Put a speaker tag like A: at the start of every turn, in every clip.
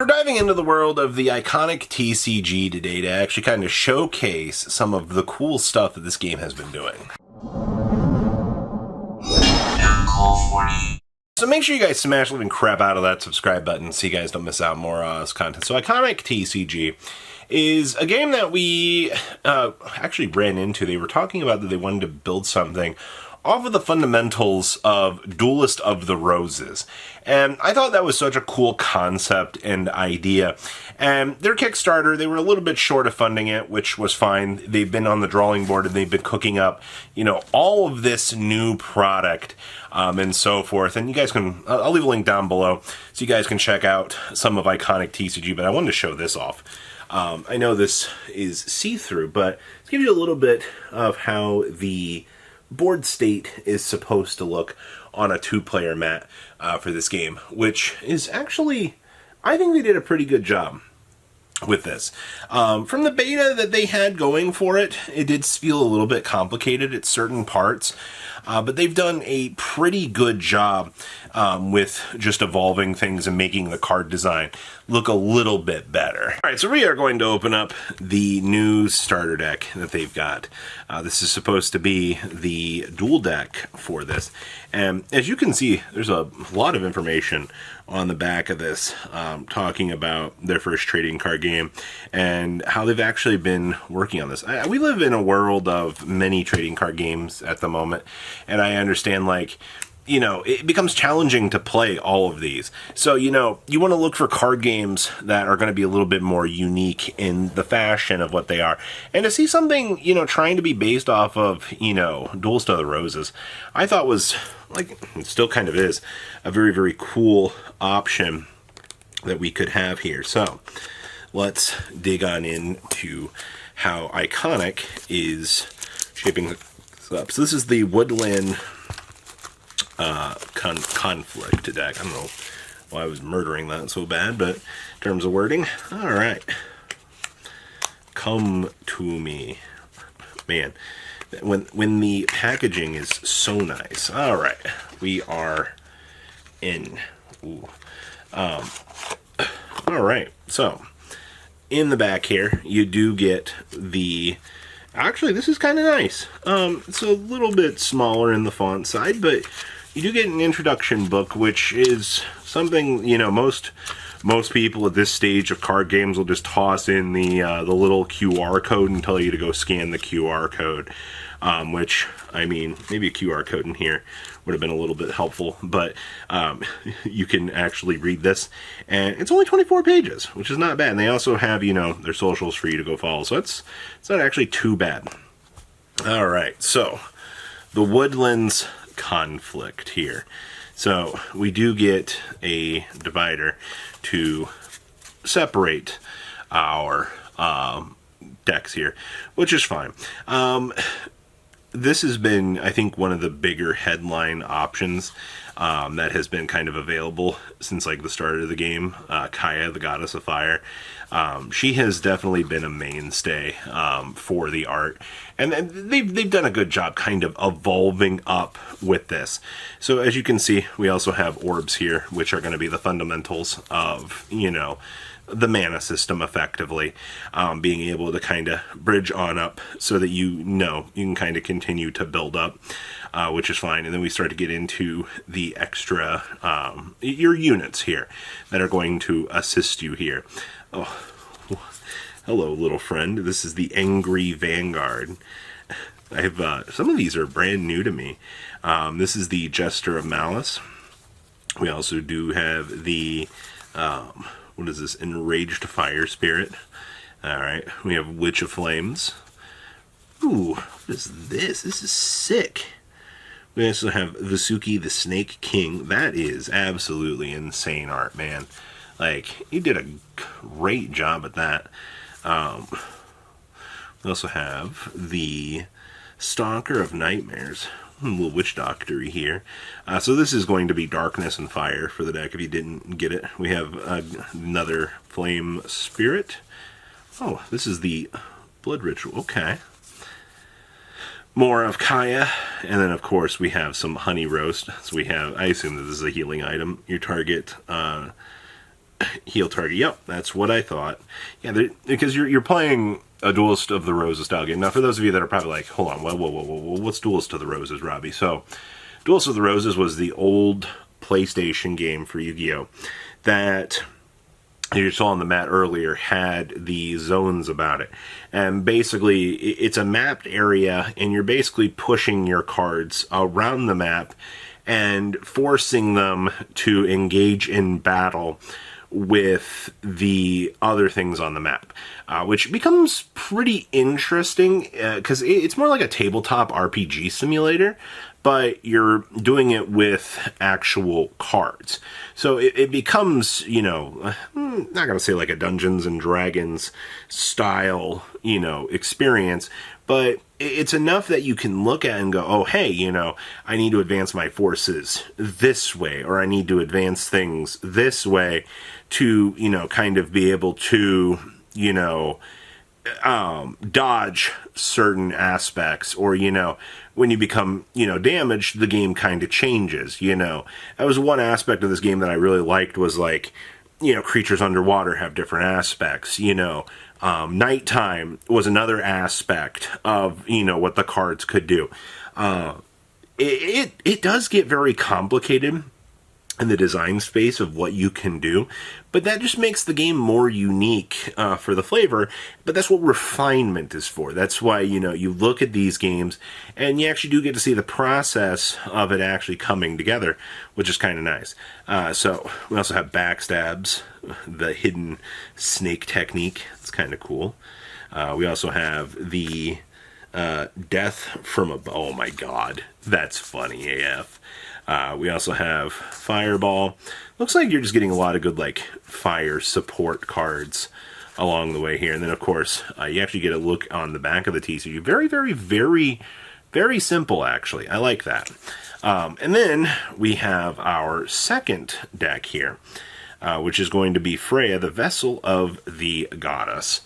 A: We're diving into the world of the Iconic TCG today to actually kind of showcase some of the cool stuff that this game has been doing. So make sure you guys smash the living crap out of that subscribe button so you guys don't miss out on more content. So Iconic TCG is a game that we actually ran into. They were talking about that they wanted to build something off of the fundamentals of Duelist of the Roses. And I thought that was such a cool concept and idea. And their Kickstarter, they were a little bit short of funding it, which was fine. They've been on the drawing board and they've been cooking up, all of this new product and so forth. And you guys can, I'll leave a link down below so you guys can check out some of Iconic TCG, but I wanted to show this off. I know this is see-through, but to give you a little bit of how the board state is supposed to look on a two-player mat for this game, which is actually, I think they did a pretty good job with this. From the beta that they had going for it, it did feel a little bit complicated at certain parts, but they've done a pretty good job with just evolving things and making the card design look a little bit better. Alright, so we are going to open up the new starter deck that they've got. This is supposed to be the dual deck for this. And as you can see, there's a lot of information on the back of this talking about their first trading card game and how they've actually been working on this. We live in a world of many trading card games at the moment, and I understand, it becomes challenging to play all of these. So, you want to look for card games that are going to be a little bit more unique in the fashion of what they are. And to see something, trying to be based off of, Duelist of the Roses, I thought was, it still kind of is, a very, very cool option that we could have here. So, let's dig on into how Iconic is shaping this up. So this is the Woodland conflict deck. I don't know why I was murdering that so bad, but in terms of wording, all right. Come to me, man. When the packaging is so nice. All right, we are in. Ooh. All right, so in the back here, you do get the. Actually, this is kind of nice. It's a little bit smaller in the font side, but you do get an introduction book, which is something, most people at this stage of card games will just toss in the little QR code and tell you to go scan the QR code, which, maybe a QR code in here would have been a little bit helpful, but you can actually read this, and it's only 24 pages, which is not bad. And they also have, their socials for you to go follow, so it's not actually too bad. All right, so the Woodlands conflict here. So we do get a divider to separate our decks here, which is fine. This has been, I think, one of the bigger headline options that has been kind of available since the start of the game. Kaya, the Goddess of Fire, she has definitely been a mainstay for the art, and they've done a good job kind of evolving up with this. So as you can see, we also have orbs here, which are going to be the fundamentals of the mana system, effectively, being able to kind of bridge on up so that you can kind of continue to build up, which is fine. And then we start to get into the extra your units here that are going to assist you here. Oh, hello, little friend. This is the Angry Vanguard. I have some of these are brand new to me. This is the Jester of Malice. We also do have the what is this? Enraged Fire Spirit. Alright, we have Witch of Flames. Ooh, what is this? This is sick. We also have Vasuki the Snake King. That is absolutely insane art, man. You did a great job at that. We also have the Stalker of Nightmares. A little witch doctory here. So this is going to be Darkness and Fire for the deck if you didn't get it. We have another Flame Spirit. Oh, this is the Blood Ritual. Okay. More of Kaya. And then, of course, we have some Honey Roast. So we have, I assume that this is a healing item. Your target Heal target. Yep, that's what I thought. Yeah, because you're playing a Duelist of the Roses style game. Now, for those of you that are probably like, hold on, whoa, what's Duelist of the Roses, Robbie? So, Duelist of the Roses was the old PlayStation game for Yu-Gi-Oh! That you saw on the mat earlier had the zones about it. And basically, it's a mapped area, and you're basically pushing your cards around the map and forcing them to engage in battle with the other things on the map, which becomes pretty interesting because it's more like a tabletop RPG simulator, but you're doing it with actual cards. So it becomes, not going to say like a Dungeons and Dragons style, experience, but it's enough that you can look at and go, oh, hey, I need to advance my forces this way, or I need to advance things this way to, kind of be able to, dodge certain aspects, or, when you become, damaged, the game kind of changes, That was one aspect of this game that I really liked was like, creatures underwater have different aspects, nighttime was another aspect of, what the cards could do. It does get very complicated in the design space of what you can do, but that just makes the game more unique for the flavor. But that's what refinement is for. That's why, you look at these games and you actually do get to see the process of it actually coming together, which is kind of nice. So we also have backstabs, the hidden snake technique. It's kind of cool. We also have the death from a... Oh my god, that's funny AF. We also have Fireball. Looks like you're just getting a lot of good, like, fire support cards along the way here. And then, of course, you actually get a look on the back of the TCG. Very, very, very, very simple, actually. I like that. And then we have our second deck here, which is going to be Freya, the Vessel of the Goddess.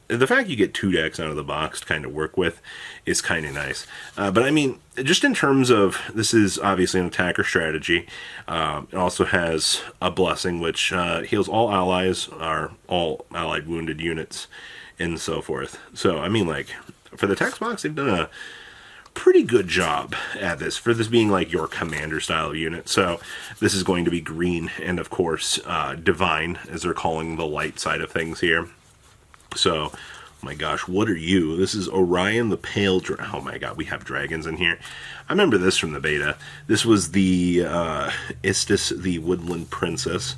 A: The fact you get two decks out of the box to kind of work with is kind of nice. But I mean, just in terms of, this is obviously an attacker strategy. It also has a blessing, which heals all allies, or all allied wounded units, and so forth. So, I mean, like, for the text box, they've done a pretty good job at this, for this being like your commander style unit. So this is going to be green, and of course, divine, as they're calling the light side of things here. So, oh my gosh, what are you? This is Orion the Pale Dragon. Oh my god, we have dragons in here. I remember this from the beta. This was the Istis, the Woodland Princess.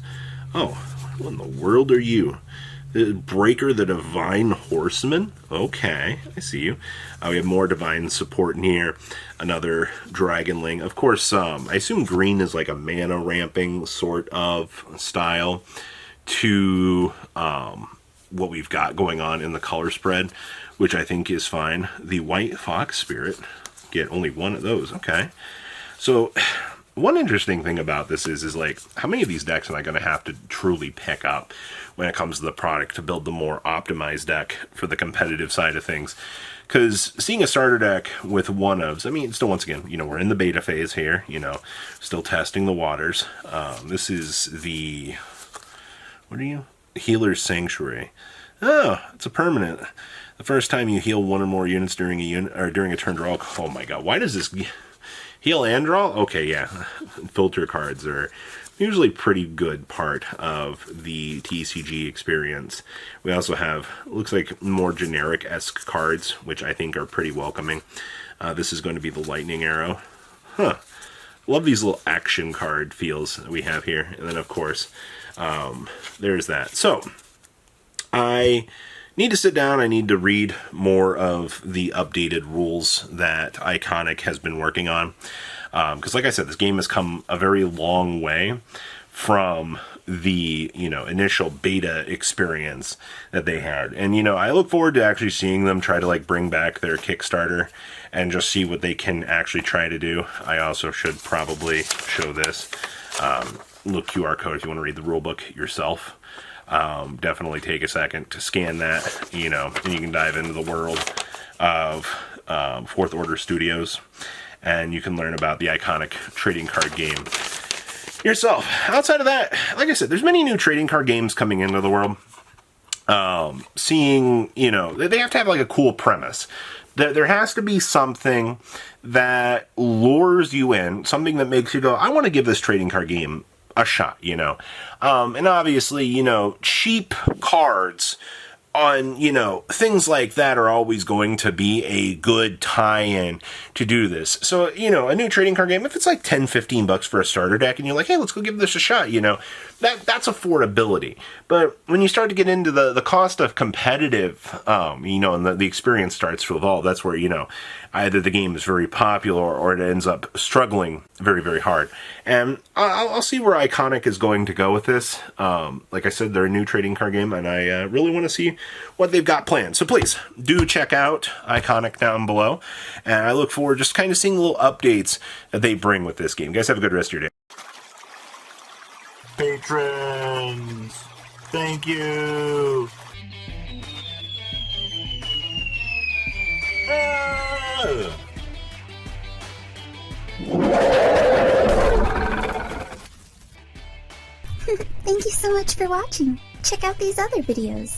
A: Oh, what in the world are you? Breaker the Divine Horseman? Okay, I see you. We have more divine support in here. Another Dragonling. Of course, I assume green is like a mana ramping sort of style to... what we've got going on in the color spread, which I think is fine. The White Fox Spirit, get only one of those. Okay, so one interesting thing about this is like, how many of these decks am I going to have to truly pick up when it comes to the product to build the more optimized deck for the competitive side of things? Because seeing a starter deck with one-ofs, I mean, still, once again, we're in the beta phase here, still testing the waters. This is the, what are you? Healer's Sanctuary. Oh, it's a permanent. The first time you heal one or more units during a turn draw. Oh my god, why does this heal and draw? Okay, yeah. Filter cards are usually pretty good part of the TCG experience. We also have, looks like, more generic-esque cards, which I think are pretty welcoming. This is going to be the Lightning Arrow. Huh. Love these little action card feels that we have here. And then, of course, there's that. So, I need to sit down. I need to read more of the updated rules that Iconic has been working on. Because, like I said, this game has come a very long way from the, initial beta experience that they had. And, I look forward to actually seeing them try to, like, bring back their Kickstarter and just see what they can actually try to do. I also should probably show this. Little QR code if you want to read the rulebook yourself. Definitely take a second to scan that, and you can dive into the world of Fourth Order Studios, and you can learn about the Iconic trading card game yourself. Outside of that, like I said, there's many new trading card games coming into the world. Seeing, you know, they have to have like a cool premise. There has to be something that lures you in, something that makes you go, I want to give this trading card game a shot, you know. And obviously, you know, cheap cards on, you know, things like that are always going to be a good tie-in to do this. So, you know, a new trading card game, if it's like $10-15 for a starter deck and you're like, hey, let's go give this a shot, you know, that's affordability. But when you start to get into the cost of competitive, you know, and the experience starts to evolve, that's where, you know, either the game is very popular or it ends up struggling very, very hard. And I'll see where Iconic is going to go with this. Like I said, they're a new trading card game, and I really want to see what they've got planned. So please, do check out Iconic down below. And I look forward just kind of seeing little updates that they bring with this game. Guys, have a good rest of your day. Patrons, thank you.
B: Thank you so much for watching. Check out these other videos.